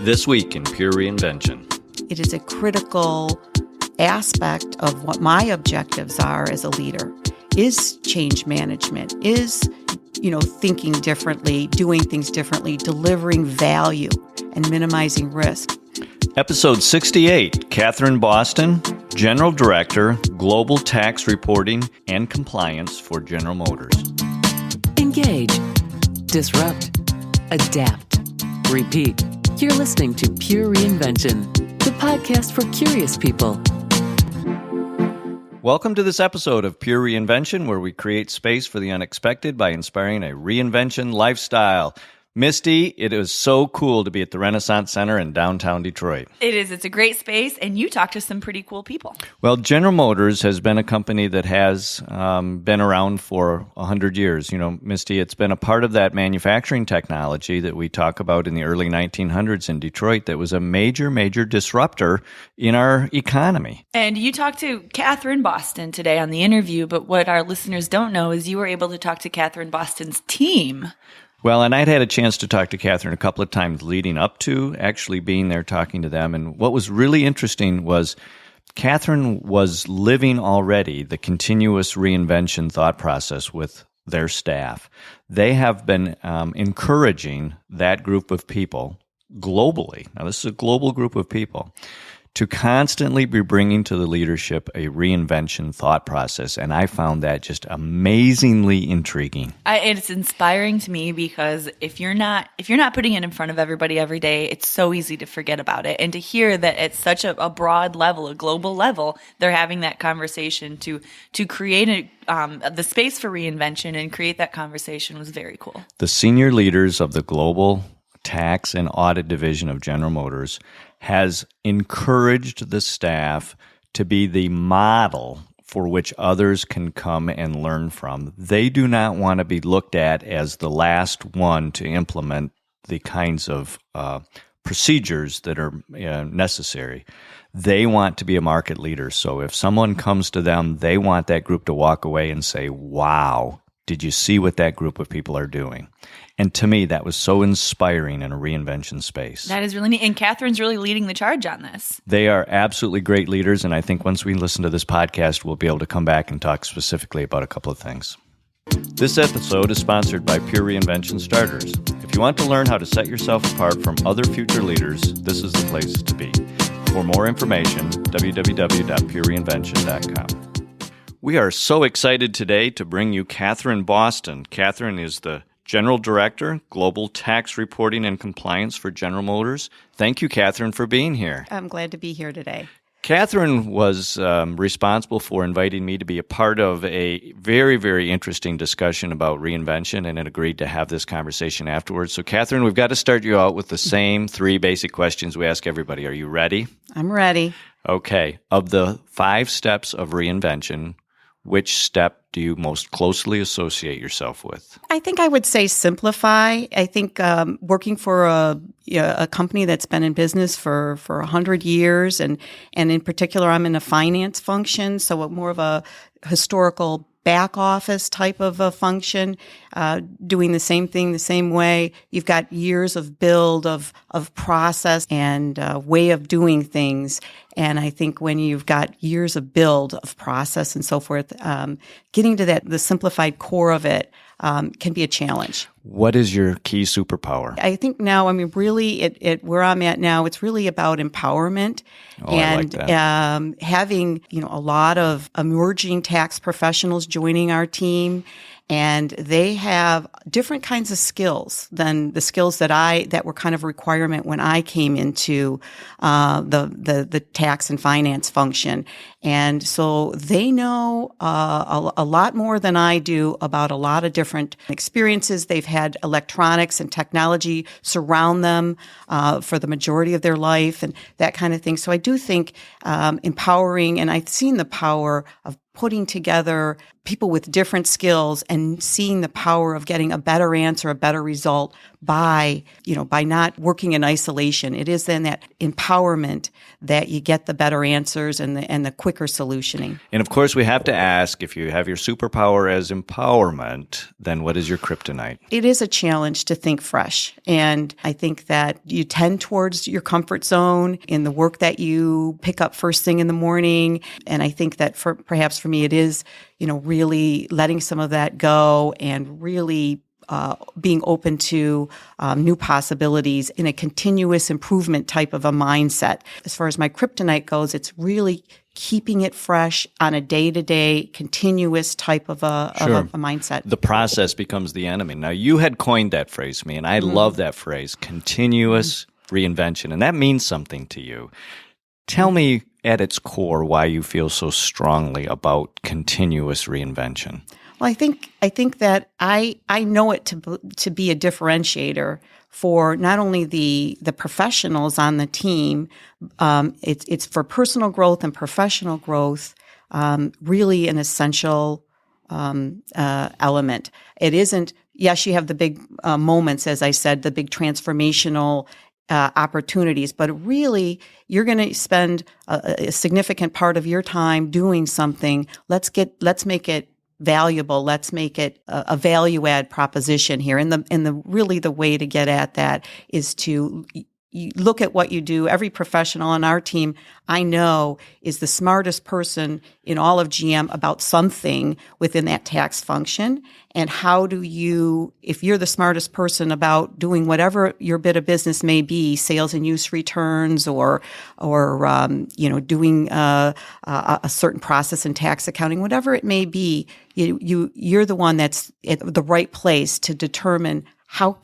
This week in Pure Reinvention. It is a critical aspect of what my objectives are as a leader, is change management, is, thinking differently, doing things differently, delivering value, and minimizing risk. Episode 68, Catherine Boston, General Director, Global Tax Reporting and Compliance for General Motors. Engage, disrupt, adapt, repeat. You're listening to Pure Reinvention, the podcast for curious people. Welcome to this episode of Pure Reinvention, where we create space for the unexpected by inspiring a reinvention lifestyle. Misty, it is so cool to be at the Renaissance Center in downtown Detroit. It is. It's a great space, and you talk to some pretty cool people. Well, General Motors has been a company that has been around for 100 years. Misty, it's been a part of that manufacturing technology that we talk about in the early 1900s in Detroit that was a major, major disruptor in our economy. And you talked to Catherine Boston today on the interview, but what our listeners don't know is you were able to talk to Catherine Boston's team. Well, and I'd had a chance to talk to Catherine a couple of times leading up to actually being there talking to them. And what was really interesting was Catherine was living already the continuous reinvention thought process with their staff. They have been encouraging that group of people globally. Now, this is a global group of people to constantly be bringing to the leadership a reinvention thought process. And I found that just amazingly intriguing. It's inspiring to me because if you're not putting it in front of everybody every day, it's so easy to forget about it. And to hear that at such a broad level, a global level, they're having that conversation to create the space for reinvention and create that conversation was very cool. The senior leaders of the global tax and audit division of General Motors has encouraged the staff to be the model for which others can come and learn from. They do not want to be looked at as the last one to implement the kinds of procedures that are necessary. They want to be a market leader. So if someone comes to them, they want that group to walk away and say, wow, did you see what that group of people are doing? And to me, that was so inspiring in a reinvention space. That is really neat. And Catherine's really leading the charge on this. They are absolutely great leaders. And I think once we listen to this podcast, we'll be able to come back and talk specifically about a couple of things. This episode is sponsored by Pure Reinvention Starters. If you want to learn how to set yourself apart from other future leaders, this is the place to be. For more information, www.purereinvention.com. We are so excited today to bring you Catherine Boston. Catherine is the General Director, Global Tax Reporting and Compliance for General Motors. Thank you, Catherine, for being here. I'm glad to be here today. Catherine was responsible for inviting me to be a part of a very, very interesting discussion about reinvention and had agreed to have this conversation afterwards. So, Catherine, we've got to start you out with the same three basic questions we ask everybody. Are you ready? I'm ready. Okay. Of the 5 steps of reinvention, which step do you most closely associate yourself with? I think I would say simplify. I think working for a company that's been in business for 100 years, and in particular, I'm in a finance function, so more of a historical back office type of a function, doing the same thing the same way. You've got years of build of process and way of doing things. And I think when you've got years of build of process and so forth, getting to the simplified core of it can be a challenge. What is your key superpower? I think now, really, where I'm at now, it's really about empowerment and I like that. Having a lot of emerging tax professionals joining our team. And they have different kinds of skills than the skills that were kind of a requirement when I came into the tax and finance function. And so they know a lot more than I do about a lot of different experiences. They've had electronics and technology surround them for the majority of their life and that kind of thing. So I do think empowering, and I've seen the power of putting together people with different skills and seeing the power of getting a better answer, a better result by not working in isolation. It is then that empowerment that you get the better answers and the quicker solutioning. And of course, we have to ask, if you have your superpower as empowerment, then what is your kryptonite? It is a challenge to think fresh. And I think that you tend towards your comfort zone in the work that you pick up first thing in the morning. And I think that perhaps for me, it is, really letting some of that go and really being open to new possibilities in a continuous improvement type of a mindset. As far as my kryptonite goes, it's really keeping it fresh on a day-to-day, continuous type of a mindset. The process becomes the enemy. Now, you had coined that phrase to me, and I love that phrase, continuous reinvention, and that means something to you. Tell me at its core why you feel so strongly about continuous reinvention. Well, I think that I know it to be a differentiator for not only the professionals on the team. It's for personal growth and professional growth. Really an essential element. It isn't. Yes, you have the big moments, as I said, the big transformational opportunities, but really you're going to spend a significant part of your time doing something. Let's make it valuable. Let's make it a value add proposition here. And the way to get at that is to you look at what you do. Every professional on our team, I know, is the smartest person in all of GM about something within that tax function. And how do you, if you're the smartest person about doing whatever your bit of business may be, sales and use returns, or doing a certain process in tax accounting, whatever it may be, you're the one that's at the right place to determine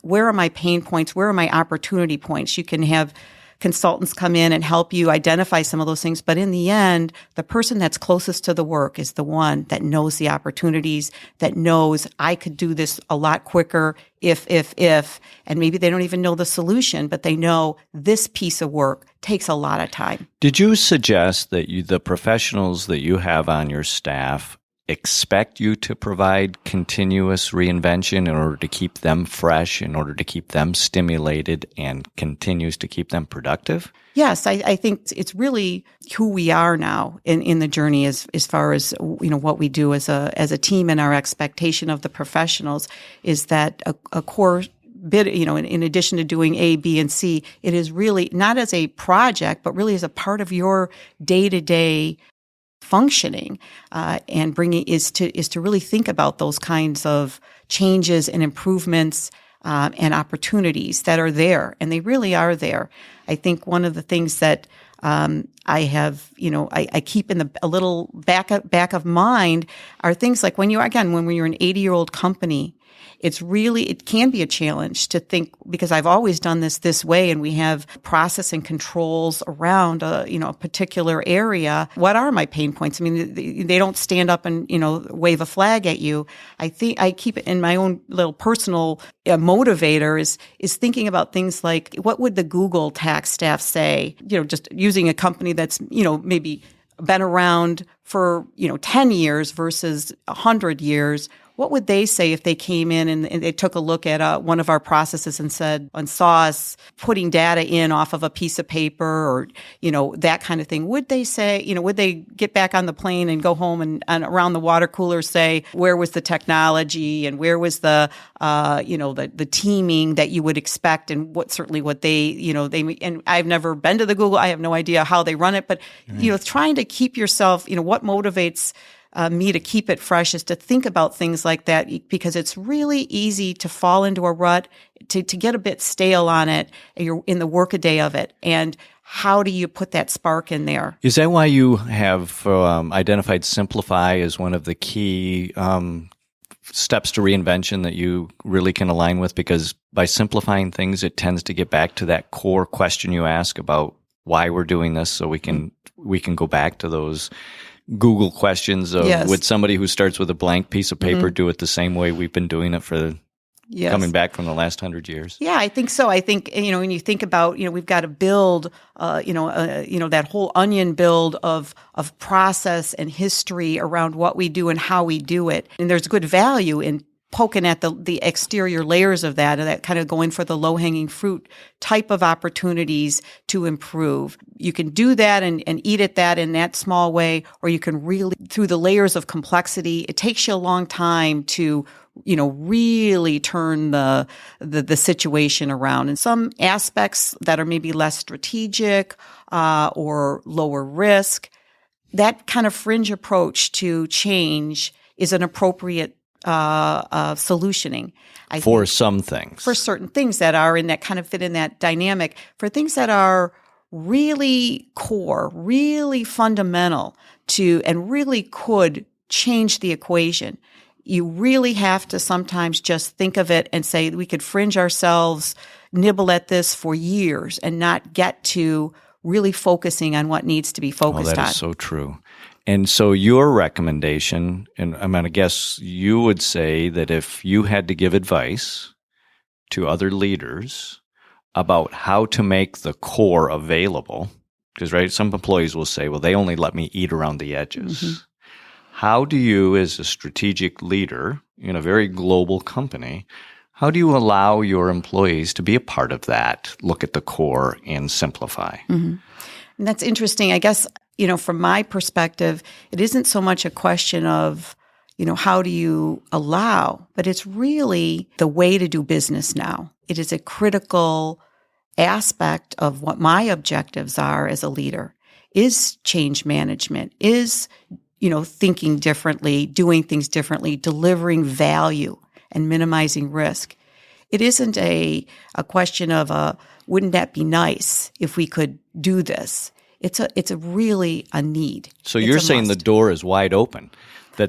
where are my pain points? Where are my opportunity points? You can have consultants come in and help you identify some of those things. But in the end, the person that's closest to the work is the one that knows the opportunities, that knows I could do this a lot quicker if, and maybe they don't even know the solution, but they know this piece of work takes a lot of time. Did you suggest that the professionals that you have on your staff expect you to provide continuous reinvention in order to keep them fresh, in order to keep them stimulated, and continues to keep them productive? Yes, I think it's really who we are now in the journey as far as what we do as a team, and our expectation of the professionals is that a core bit, in addition to doing A, B, and C, it is really not as a project, but really as a part of your day-to-day functioning, and bringing is to really think about those kinds of changes and improvements and opportunities that are there, and they really are there. I think one of the things that I have, I keep in a little back of mind are things like when you're an 80-year-old company. It can be a challenge to think, because I've always done this way, and we have process and controls around a particular area. What are my pain points? I mean, they don't stand up and, wave a flag at you. I think I keep it in my own little personal motivator is thinking about things like, what would the Google tax staff say? Just using a company that's, maybe been around for, 10 years versus 100 years. What would they say if they came in and they took a look at one of our processes and saw us putting data in off of a piece of paper, or, that kind of thing? Would they say, would they get back on the plane and go home and around the water cooler say, where was the technology and where was the teaming that you would expect, and what they, and I've never been to the Google. I have no idea how they run it, but, trying to keep yourself, what motivates me to keep it fresh is to think about things like that, because it's really easy to fall into a rut, to get a bit stale on it. You're in the workaday of it. And how do you put that spark in there? Is that why you have identified simplify as one of the key steps to reinvention that you really can align with? Because by simplifying things, it tends to get back to that core question you ask about why we're doing this, so we can go back to those Google questions of, yes. Would somebody who starts with a blank piece of paper do it the same way we've been doing it for Yes. coming back from the last 100 years? Yeah, I think so. I think, when you think about, we've got to build, that whole onion build of process and history around what we do and how we do it. And there's good value in poking at the exterior layers of that, and that kind of going for the low-hanging fruit type of opportunities to improve. You can do that and eat at that in that small way, or you can really, through the layers of complexity, it takes you a long time to really turn the situation around. And some aspects that are maybe less strategic or lower risk, that kind of fringe approach to change is an appropriate solutioning. For some things. For certain things that are in that kind of fit in that dynamic. For things that are really core, really fundamental to, and really could change the equation, you really have to sometimes just think of it and say, we could fringe ourselves, nibble at this for years and not get to really focusing on what needs to be focused on. That is so true. And so your recommendation, and I'm going to guess you would say that if you had to give advice to other leaders about how to make the core available, because, right, some employees will say, well, they only let me eat around the edges. Mm-hmm. How do you, as a strategic leader in a very global company, how do you allow your employees to be a part of that, look at the core, and simplify? Mm-hmm. And that's interesting. I guess, from my perspective, it isn't so much a question of, how do you allow, but it's really the way to do business now. It is a critical aspect of what my objectives are as a leader, is change management, is, thinking differently, doing things differently, delivering value and minimizing risk. It isn't a question of wouldn't that be nice if we could do this? It's a really a need. So you're saying the door is wide open,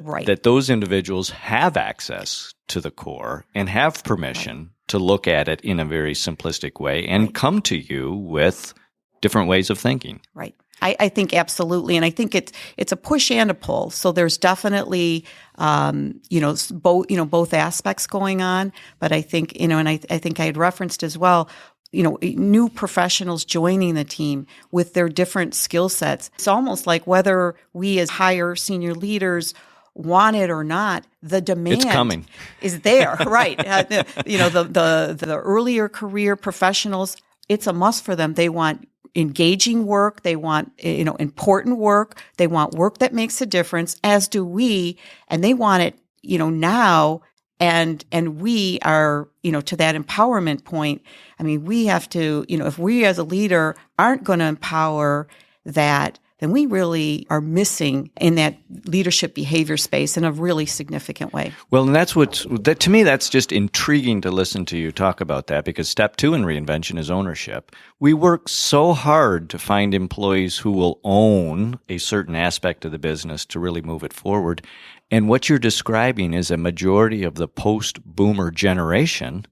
right. that those individuals have access to the core and have permission to look at it in a very simplistic way and come to you with different ways of thinking. Right. I think absolutely. And I think it's a push and a pull. So there's definitely, both aspects going on. But I think, and I think I had referenced as well, new professionals joining the team with their different skill sets. It's almost like whether we as higher senior leaders want it or not, the demand it's coming. Is there, right? The earlier career professionals, it's a must for them. They want engaging work. They want, important work. They want work that makes a difference, as do we. And they want it, now. And we are, to that empowerment point. I mean, we have to, if we as a leader aren't going to empower that, then we really are missing in that leadership behavior space in a really significant way. Well, and to me, that's just intriguing to listen to you talk about that, because step 2 in reinvention is ownership. We work so hard to find employees who will own a certain aspect of the business to really move it forward. And what you're describing is a majority of the post-boomer generation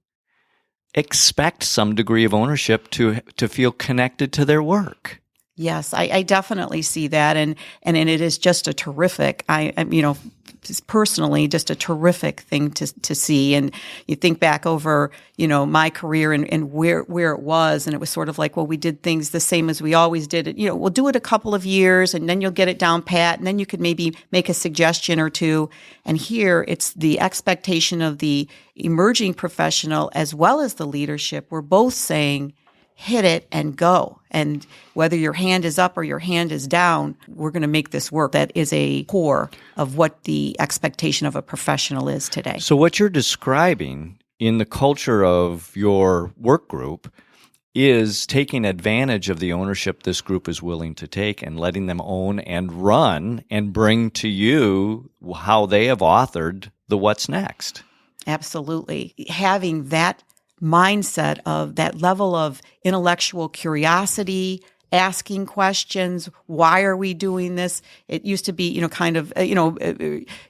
expect some degree of ownership to feel connected to their work. Yes, I definitely see that, and it is just a terrific. Personally, just a terrific thing to see. And you think back over, my career and where it was, and it was sort of like, well, we did things the same as we always did it. We'll do it a couple of years, and then you'll get it down pat, and then you could maybe make a suggestion or two. And here, it's the expectation of the emerging professional as well as the leadership. We're both saying, hit it and go. And whether your hand is up or your hand is down, we're going to make this work. That is a core of what the expectation of a professional is today. So what you're describing in the culture of your work group is taking advantage of the ownership this group is willing to take and letting them own and run and bring to you how they have authored the what's next. Absolutely. Having that mindset of that level of intellectual curiosity, asking questions, why are we doing this? It used to be,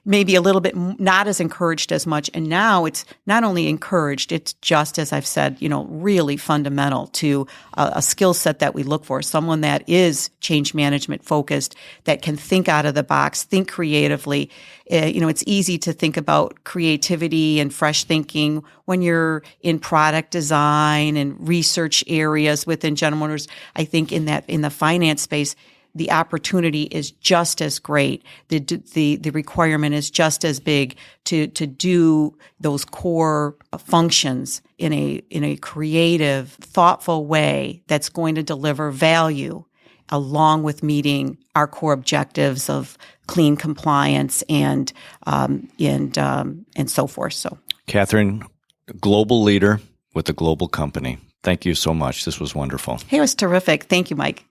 maybe a little bit not as encouraged as much. And now it's not only encouraged, it's just, as I've said, really fundamental to a skill set that we look for. Someone that is change management focused, that can think out of the box, think creatively. It's easy to think about creativity and fresh thinking when you're in product design and research areas within General Motors, I think in the finance space, the opportunity is just as great. The requirement is just as big to do those core functions in a creative, thoughtful way that's going to deliver value, along with meeting our core objectives of clean compliance and so forth. So, Catherine, global leader with a global company. Thank you so much. This was wonderful. Hey, it was terrific. Thank you, Mike.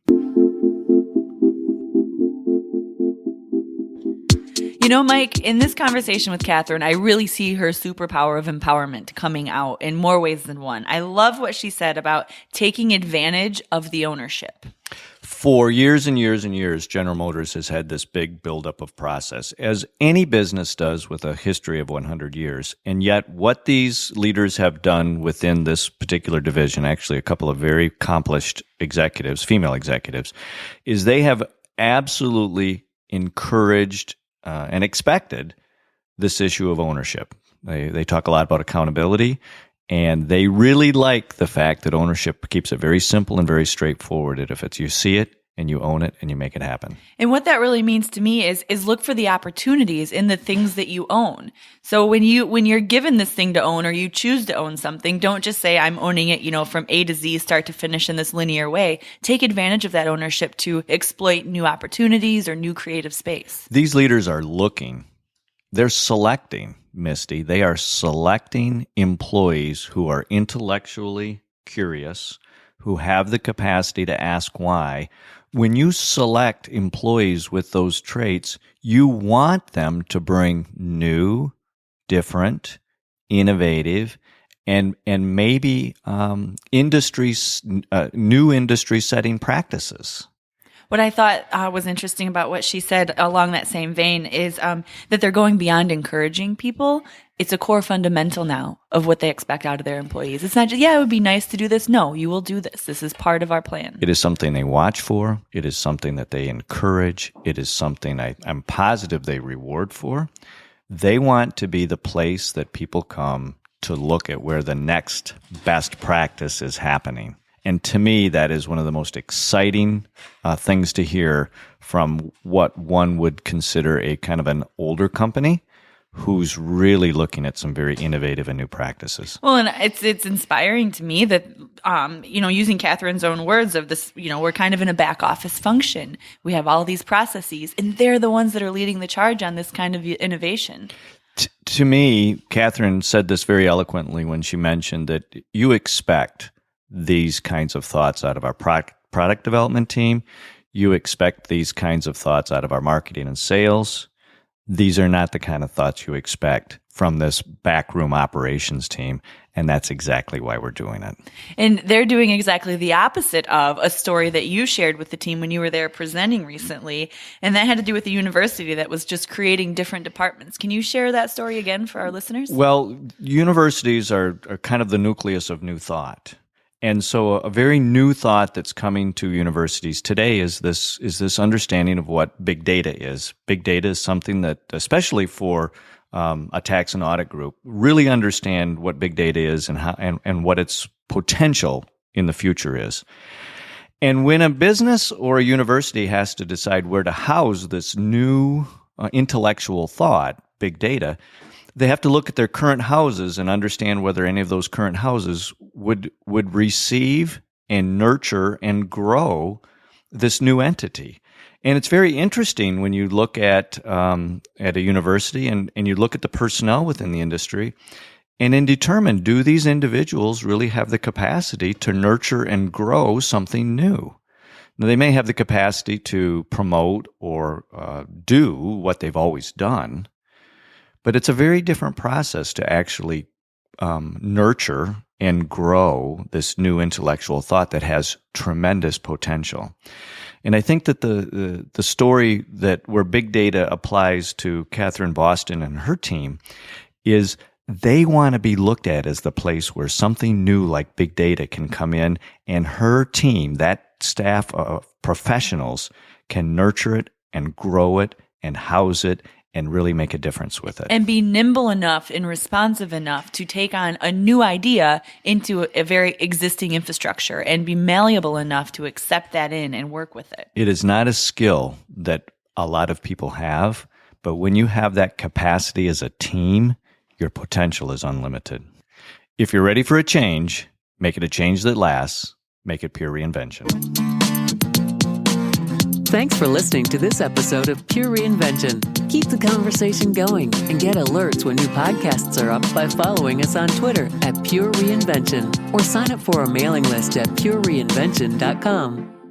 You know, Mike, in this conversation with Catherine, I really see her superpower of empowerment coming out in more ways than one. I love what she said about taking advantage of the ownership. For years and years and years, General Motors has had this big buildup of process, as any business does with a history of 100 years. And yet what these leaders have done within this particular division, actually a couple of very accomplished executives, female executives, is they have absolutely encouraged and expected this issue of ownership. They talk a lot about accountability, and they really like the fact that ownership keeps it very simple and very straightforward. If it's you see it and you own it and you make it happen. And what that really means to me is look for the opportunities in the things that you own. So when you're given this thing to own, or you choose to own something, don't just say I'm owning it, from A to Z, start to finish in this linear way. Take advantage of that ownership to exploit new opportunities or new creative space. These leaders are looking, they're selecting, Misty. They are selecting employees who are intellectually curious, who have the capacity to ask why. When you select employees with those traits, you want them to bring new, different, innovative, and maybe new industry-setting practices. What I thought was interesting about what she said along that same vein is that they're going beyond encouraging people. It's a core fundamental now of what they expect out of their employees. It's not just, it would be nice to do this. No, you will do this. This is part of our plan. It is something they watch for. It is something that they encourage. It is something I'm positive they reward for. They want to be the place that people come to look at where the next best practice is happening. And to me, that is one of the most exciting things to hear from what one would consider a kind of an older company who's really looking at some very innovative and new practices. Well, and it's inspiring to me that, using Catherine's own words of this, we're kind of in a back office function. We have all these processes, and they're the ones that are leading the charge on this kind of innovation. To me, Catherine said this very eloquently when she mentioned that you expect these kinds of thoughts out of our product development team. You expect these kinds of thoughts out of our marketing and sales. These are not the kind of thoughts you expect from this backroom operations team, and that's exactly why we're doing it. And they're doing exactly the opposite of a story that you shared with the team when you were there presenting recently, and that had to do with the university that was just creating different departments. Can you share that story again for our listeners? Well, universities are kind of the nucleus of new thought. And so a very new thought that's coming to universities today is this understanding of what big data is. Big data is something that, especially for a tax and audit group, really understand what big data is and how and what its potential in the future is. And when a business or a university has to decide where to house this new intellectual thought, big data, they have to look at their current houses and understand whether any of those current houses would receive and nurture and grow this new entity. And it's very interesting when you look at a university and you look at the personnel within the industry and then determine, do these individuals really have the capacity to nurture and grow something new? Now, they may have the capacity to promote or do what they've always done, but it's a very different process to actually nurture and grow this new intellectual thought that has tremendous potential. And I think that the story that where big data applies to Catherine Boston and her team is they want to be looked at as the place where something new like big data can come in, and her team, that staff of professionals, can nurture it and grow it and house it and really make a difference with it. And be nimble enough and responsive enough to take on a new idea into a very existing infrastructure and be malleable enough to accept that in and work with it. It is not a skill that a lot of people have, but when you have that capacity as a team, your potential is unlimited. If you're ready for a change, make it a change that lasts. Make it pure reinvention. Thanks for listening to this episode of Pure Reinvention. Keep the conversation going and get alerts when new podcasts are up by following us on Twitter @Pure Reinvention or sign up for our mailing list at purereinvention.com.